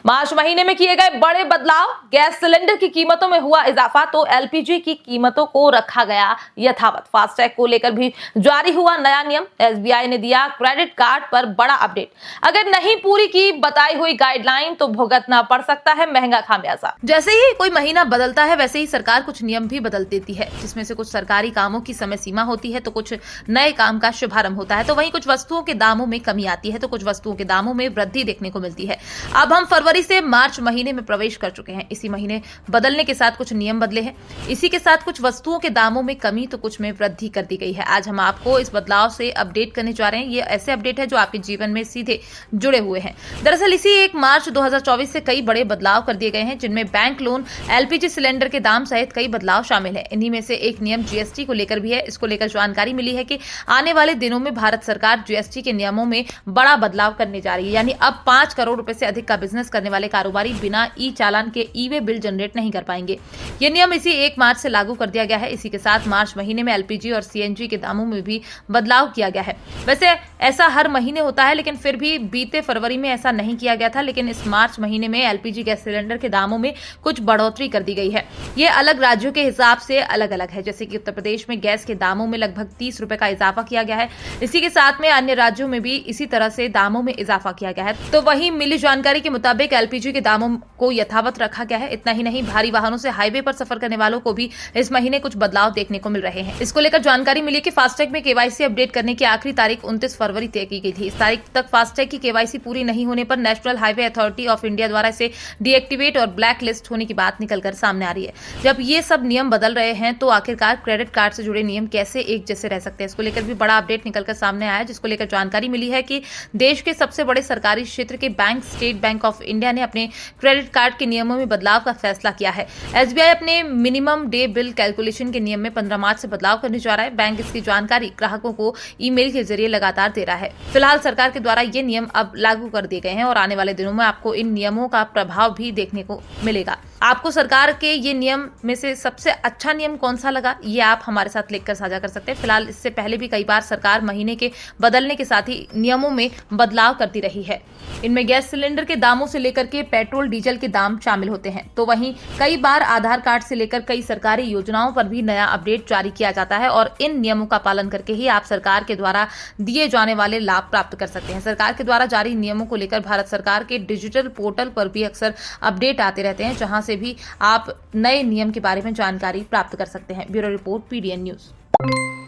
मार्च महीने में किए गए बड़े बदलाव, गैस सिलेंडर की कीमतों में हुआ इजाफा तो एलपीजी की कीमतों को रखा गया यथावत। फास्टैग को लेकर भी जारी हुआ नया नियम। एसबीआई ने दिया क्रेडिट कार्ड पर बड़ा अपडेट। अगर नहीं पूरी की बताई हुई गाइडलाइन तो भुगतना पड़ सकता है महंगा खामियाजा। जैसे ही कोई महीना बदलता है वैसे ही सरकार कुछ नियम भी बदल देती है, जिसमें से कुछ सरकारी कामों की समय सीमा होती है तो कुछ नए काम का शुभारंभ होता है, तो वहीं कुछ वस्तुओं के दामों में कमी आती है तो कुछ वस्तुओं के दामों में वृद्धि देखने को मिलती है। अब हम फरवरी से मार्च महीने में प्रवेश कर चुके हैं। इसी महीने बदलने के साथ कुछ नियम बदले हैं। इसी के साथ कुछ वस्तुओं के दामों में कमी तो कुछ में वृद्धि कर दी गई है। आज हम आपको इस बदलाव से अपडेट करने जा रहे हैं। ये ऐसे अपडेट है जो आपके जीवन में सीधे जुड़े हुए हैं। दरअसल इसी 1 मार्च 2024 से कई बड़े बदलाव कर दिए गए हैं, जिनमें बैंक लोन, एलपीजी सिलेंडर के दाम सहित कई बदलाव शामिल है। इन्हीं में से एक नियम जीएसटी को लेकर भी है। इसको लेकर जानकारी मिली है कि आने वाले दिनों में भारत सरकार जीएसटी के नियमों में बड़ा बदलाव करने जा रही है। यानी अब 5 करोड़ रुपए से अधिक का बिजनेस करने वाले कारोबारी बिना ई चालान के ई-वे बिल जनरेट नहीं कर पाएंगे। यह नियम इसी 1 मार्च से लागू कर दिया गया है। इसी के साथ मार्च महीने में एलपीजी और सीएनजी के दामों में भी बदलाव किया गया है। वैसे ऐसा हर महीने होता है, लेकिन फिर भी बीते फरवरी में ऐसा नहीं किया गया था, लेकिन इस मार्च महीने में एलपीजी गैस सिलेंडर के दामों में कुछ बढ़ोतरी कर दी गई है। ये अलग राज्यों के हिसाब से अलग अलग है। जैसे कि उत्तर प्रदेश में गैस के दामों में लगभग 30 रुपए का इजाफा किया गया है। इसी के साथ में अन्य राज्यों में भी इसी तरह से दामों में इजाफा किया गया है। तो वहीं मिली जानकारी के मुताबिक एलपीजी के दामों को यथावत रखा गया है। इतना ही नहीं, भारी वाहनों से हाईवे पर सफर करने वालों को भी इस महीने कुछ बदलाव देखने को मिल रहे हैं। इसको लेकर जानकारी मिली कि फास्टैग में केवाईसी अपडेट करने की आखिरी तारीख 29 फरवरी तय की गई थी। इस तारीख तक फास्टैग की केवाईसी पूरी नहीं होने पर national highway authority of India द्वारा इसे डीएक्टिवेट और ब्लैक लिस्ट होने की बात निकलकर सामने आ रही है। जब ये सब नियम बदल रहे हैं तो आखिरकार क्रेडिट कार्ड से जुड़े नियम कैसे एक जैसे रह सकते हैं, इसको लेकर भी बड़ा अपडेट निकलकर सामने आया है। जिसको लेकर जानकारी मिली है कि देश के सबसे बड़े सरकारी क्षेत्र के bank state bank of India ने अपने क्रेडिट कार्ड के नियमों में बदलाव का फैसला किया है। एसबीआई अपने मिनिमम डे बिल कैलकुलेशन के नियम में 15 मार्च से बदलाव करने जा रहा है। बैंक इसकी जानकारी ग्राहकों को ईमेल के जरिए लगातार दे रहा है। फिलहाल सरकार के द्वारा ये नियम अब लागू कर दिए गए हैं और आने वाले दिनों में आपको इन नियमों का प्रभाव भी देखने को मिलेगा। आपको सरकार के ये नियम में से सबसे अच्छा नियम कौन सा लगा, ये आप हमारे साथ लिखकर साझा कर सकते हैं। फिलहाल इससे पहले भी कई बार सरकार महीने के बदलने के साथ ही नियमों में बदलाव करती रही है। इनमें गैस सिलेंडर के दामों से लेकर के पेट्रोल डीजल के दाम शामिल होते हैं। तो वहीं कई बार आधार कार्ड से लेकर कई सरकारी योजनाओं पर भी नया अपडेट जारी किया जाता है और इन नियमों का पालन करके ही आप सरकार के द्वारा दिए जाने वाले लाभ प्राप्त कर सकते हैं। सरकार के द्वारा जारी नियमों को लेकर भारत सरकार के डिजिटल पोर्टल पर भी अक्सर अपडेट आते रहते हैं, जहां से भी आप नए नियम के बारे में जानकारी प्राप्त कर सकते हैं। Bureau report, PDN news.